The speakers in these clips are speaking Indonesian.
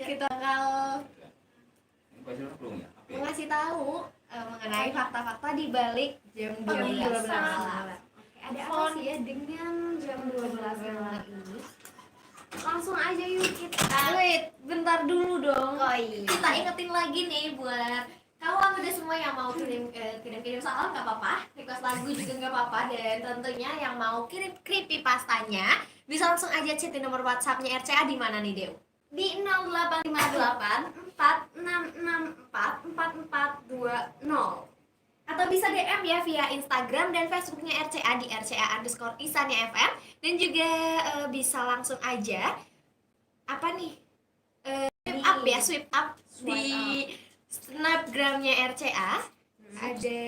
kita bakal mengasih tahu mengenai fakta-fakta di balik jam 12 malam. Ada apa sih ya dengan jam 12 malam ini? Langsung aja yuk kita. Wait, bentar dulu dong. Oh iya. Kita ingetin lagi nih buat kawan muda semua yang mau kirim salam nggak apa-apa, request lagu juga nggak apa-apa, dan tentunya yang mau kirim creepypastanya bisa langsung aja chat di nomor WhatsApp-nya RCA di mana nih, Dew? Di 0858 4664 4420. Atau bisa DM ya via Instagram dan Facebooknya RCA di RCA_Isania FM, dan juga bisa langsung aja swipe up di snapgramnya RCA, ada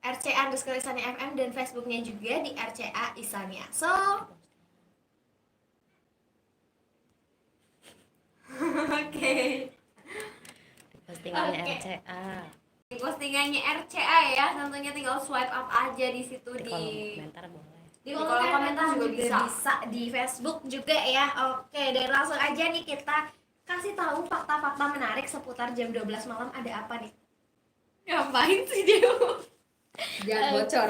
RCA_Isania FM, dan Facebooknya juga di RCA Isania. So oke. Postingannya RCA. Postingannya RCA ya, tentunya tinggal swipe up aja di situ Di di kolom komentar boleh. Di kolom komentar juga bisa di Facebook juga ya. Oke, dan langsung aja nih kita kasih tahu fakta-fakta menarik seputar jam 12 malam. Ada apa nih? Ngapain sih dia? Jangan bocor.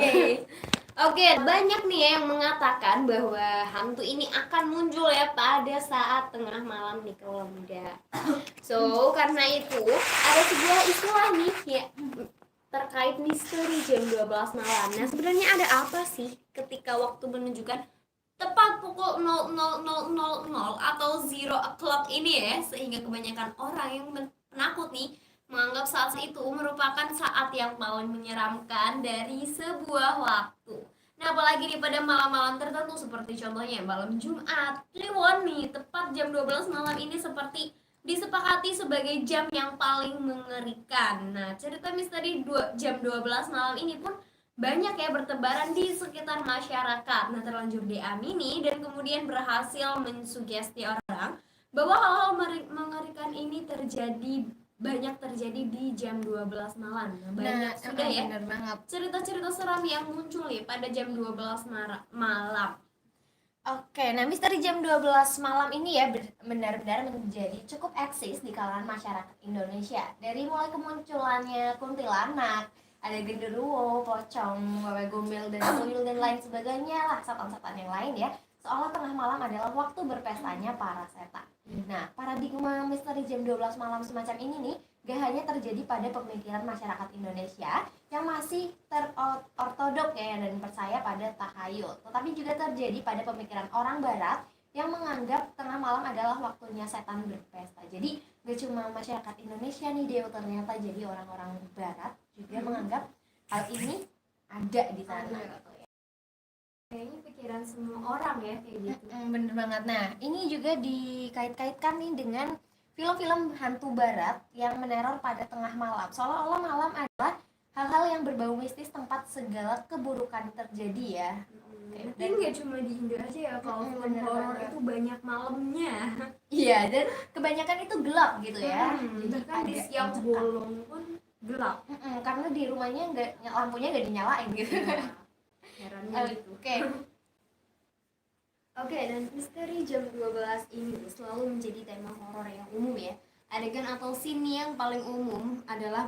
Oke, banyak nih ya yang mengatakan bahwa hantu ini akan muncul ya pada saat tengah malam nih kalau muda. So, karena itu ada sebuah istilah nih ya terkait misteri jam 12 malam. Nah, sebenarnya ada apa sih ketika waktu menunjukkan tepat pukul 00.00 atau 0 o'clock ini ya, sehingga kebanyakan orang yang penakut nih menganggap saat itu merupakan saat yang paling menyeramkan dari sebuah waktu. Nah, apalagi nih pada malam-malam tertentu seperti contohnya malam Jumat, Kliwon nih, tepat jam 12 malam ini seperti disepakati sebagai jam yang paling mengerikan. Nah, cerita misteri jam 12 malam ini pun banyak ya bertebaran di sekitar masyarakat. Nah, terlanjur diamini dan kemudian berhasil mensugesti orang bahwa hal-hal mengerikan ini banyak terjadi di jam 12 malam. Nah, banyak sudah ya cerita-cerita seram yang muncul ya pada jam 12 malam. Oke, nah misteri jam 12 malam ini ya benar-benar menjadi cukup eksis di kalangan masyarakat Indonesia. Dari mulai kemunculannya kuntilanak, ada genderuwo, pocong, wewe gombel, dan tuyul dan lain sebagainya lah, setan-setan yang lain ya, seolah tengah malam adalah waktu berpestanya para setan. Nah, paradigma misteri jam 12 malam semacam ini nih gak hanya terjadi pada pemikiran masyarakat Indonesia yang masih terortodok ya dan percaya pada tahayul, tetapi juga terjadi pada pemikiran orang barat yang menganggap tengah malam adalah waktunya setan berpesta. Jadi gak cuma masyarakat Indonesia nih Dew, ternyata jadi orang-orang barat juga menganggap hal ini ada di sana. Kayaknya pikiran semua orang ya kayak gitu. Bener banget. Nah, ini juga dikait-kaitkan nih dengan film-film hantu barat yang meneror pada tengah malam. Seolah-olah malam adalah hal-hal yang berbau mistis, tempat segala keburukan terjadi ya. Dan nggak cuma di Indo aja ya, kalau film horor itu banyak malamnya. Iya, dan kebanyakan itu gelap gitu ya. Bahkan di siang bolong pun gelap. Karena di rumahnya lampunya nggak dinyalain gitu. Oke, dan misteri jam 12 ini selalu menjadi tema horor yang umum ya. Adegan atau scene yang paling umum adalah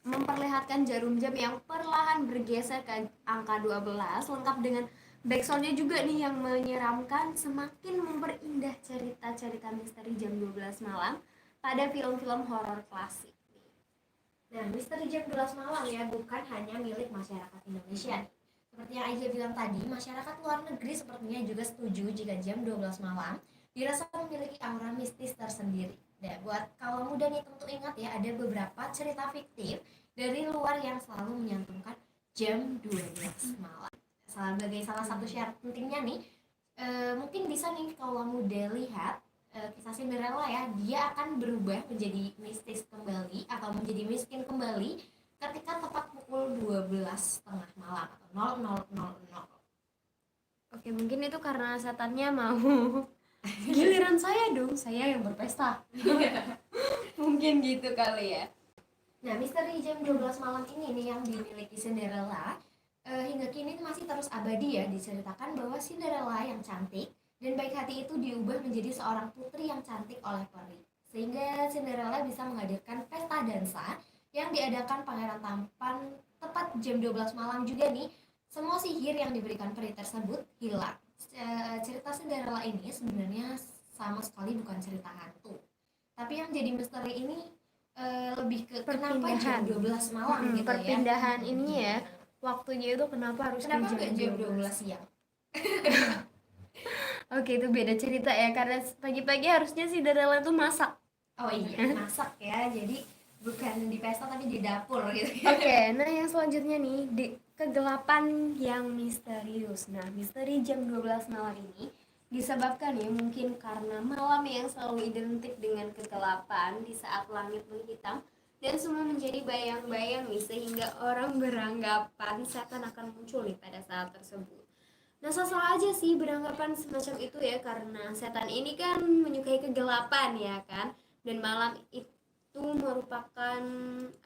memperlihatkan jarum jam yang perlahan bergeser ke angka 12, lengkap dengan backsoundnya juga nih yang menyeramkan, semakin memperindah cerita-cerita misteri jam 12 malam pada film-film horor klasik. Nah, misteri jam 12 malam ya bukan hanya milik masyarakat Indonesia. Seperti yang Aija bilang tadi, masyarakat luar negeri sepertinya juga setuju jika jam 12 malam dirasa memiliki aura mistis tersendiri. Dan buat kaum muda nih tentu ingat ya, ada beberapa cerita fiktif dari luar yang selalu menyantumkan jam 12 malam. Sebagai salah satu syarat pentingnya nih, mungkin bisa nih kaum muda lihat kisah Cinderella ya, dia akan berubah menjadi mistis kembali atau menjadi miskin kembali ketika tepat pukul 12 tengah malam atau 00.00. Oke, mungkin itu karena setannya mau giliran saya dong, saya yang berpesta. Mungkin gitu kali ya. Nah, misteri jam 12 malam ini nih yang dimiliki Cinderella hingga kini masih terus abadi ya. Diceritakan bahwa Cinderella yang cantik Dan baik hati itu diubah menjadi seorang putri yang cantik oleh peri. Sehingga Cinderella bisa menghadirkan pesta dansa yang diadakan Pangeran Tampan tepat jam 12 malam juga nih. Semua sihir yang diberikan peri tersebut hilang. Cerita Cinderella ini sebenarnya sama sekali bukan cerita hantu. Tapi yang jadi misteri ini lebih ke kenapa jam 12 malam gitu ya. Perpindahan ini ya, waktunya itu kenapa harus Kenapa di nggak jam 12 siang? Oke, itu beda cerita ya, karena pagi-pagi harusnya Cinderella tuh masak. Oh iya, masak ya. Jadi bukan di pesta tapi di dapur gitu ya. Oke, nah yang selanjutnya nih, di kegelapan yang misterius. Nah, misteri jam 12 malam ini disebabkan ya mungkin karena malam yang selalu identik dengan kegelapan di saat langit menghitam dan semua menjadi bayang-bayang nih, sehingga orang beranggapan setan akan muncul nih pada saat tersebut. Nah, sah-sah aja sih beranggapan semacam itu ya, karena setan ini kan menyukai kegelapan ya kan, dan malam itu merupakan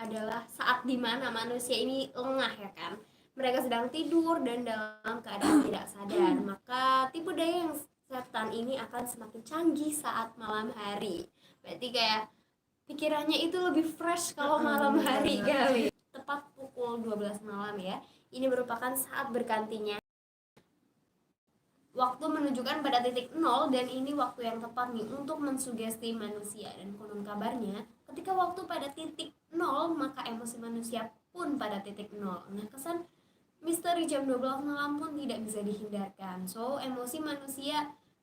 adalah saat dimana manusia ini lengah ya kan, mereka sedang tidur dan dalam keadaan tidak sadar, maka tipu daya yang setan ini akan semakin canggih saat malam hari. Berarti kayak pikirannya itu lebih fresh kalau malam hari kali. Tepat pukul 12 malam ya, ini merupakan saat bergantinya waktu menunjukkan pada titik nol, dan ini waktu yang tepat nih untuk mensugesti manusia. Dan konon kabarnya ketika waktu pada titik nol, maka emosi manusia pun pada titik nol. Nah, kesan misteri jam 12 malam pun tidak bisa dihindarkan. So,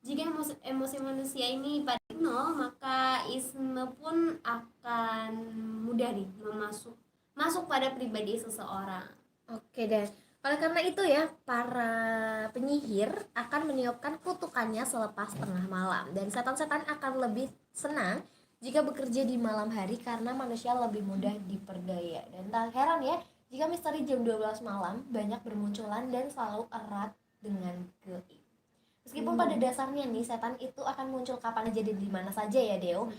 jika emosi manusia ini pada titik nol, maka isme pun akan mudah nih masuk pada pribadi seseorang. Oke deh. Oleh karena itu ya, para penyihir akan meniupkan kutukannya selepas tengah malam. Dan setan-setan akan lebih senang jika bekerja di malam hari karena manusia lebih mudah diperdaya. Dan tak heran ya, jika misteri jam 12 malam banyak bermunculan dan selalu erat dengan gaib. Meskipun pada dasarnya nih, setan itu akan muncul kapan aja dan di mana saja ya, Deo.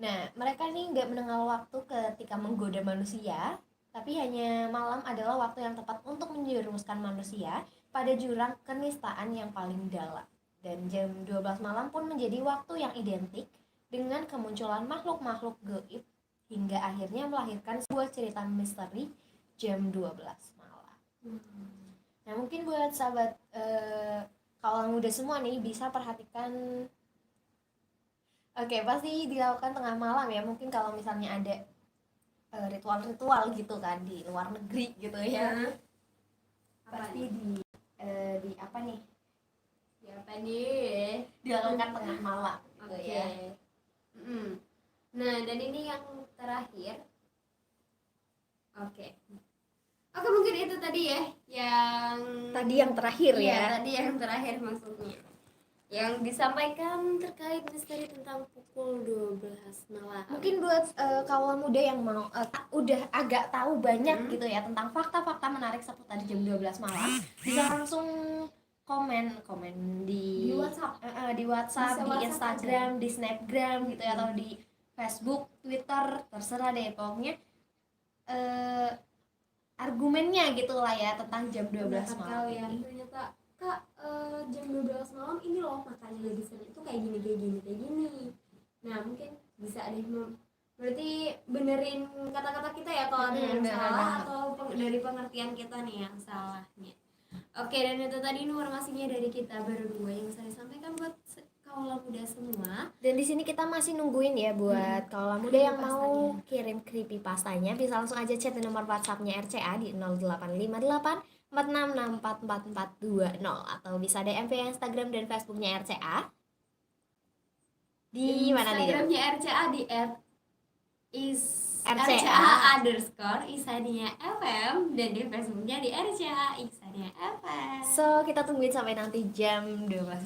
Nah, mereka nih nggak mengenal waktu ketika menggoda manusia, tapi hanya malam adalah waktu yang tepat untuk menjerumuskan manusia pada jurang kenistaan yang paling dalam. Dan jam 12 malam pun menjadi waktu yang identik dengan kemunculan makhluk-makhluk gaib hingga akhirnya melahirkan sebuah cerita misteri jam 12 malam. Nah, mungkin buat sahabat kawan muda semua nih bisa perhatikan. Oke, pasti dilakukan tengah malam ya. Mungkin kalau misalnya ada ritual-ritual gitu kan di luar negeri gitu ya. Pasti di apa nih? Dilakukan tengah malam gitu ya. Nah, dan ini yang terakhir. Oke, mungkin itu tadi ya Yang terakhir iya, ya. tadi yang terakhir maksudnya, yang disampaikan terkait misteri tentang pukul 12 malam. Mungkin buat kawan muda yang mau udah agak tahu banyak gitu ya tentang fakta-fakta menarik seputar jam 12 malam, bisa langsung komen di WhatsApp, di WhatsApp, Bisa di WhatsApp Instagram, di Snapgram gitu ya, atau di Facebook, Twitter, terserah deh pokoknya argumennya gitu lah ya tentang jam 12 malam kalian ini. ternyata Kak, jam 12 malam ini loh makanya lagi sering itu kayak gini. Nah, mungkin bisa deh berarti benerin kata-kata kita ya kalau ada yang salah, atau dari pengertian kita nih yang salahnya. Oke, dan itu tadi informasinya dari kita berdua yang saya sampaikan buat kaula muda semua. Dan di sini kita masih nungguin ya buat kaula muda yang mau kirim creepypastanya, bisa langsung aja chat di nomor WhatsApp-nya RCA di 0858 46644420, atau bisa DM via Instagram dan Facebooknya RCA di mana nih? Instagramnya RCA di RCA _Isania FM, dan di Facebooknya di RCA Isania FM. So kita tungguin sampai nanti jam 12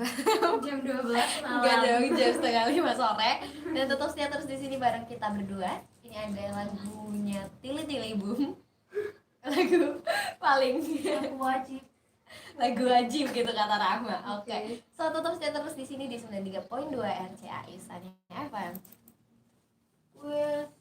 jam 12 malam. Enggak jauh, jam setengah 5 sore. Dan tetap setia terus di sini bareng kita berdua. Ini ada lagunya Tili Boom. Lagu paling lagu wajib gitu kata Rahma. Oke. So tetap setia terus di sini di 93.2 RCA Isania FM. With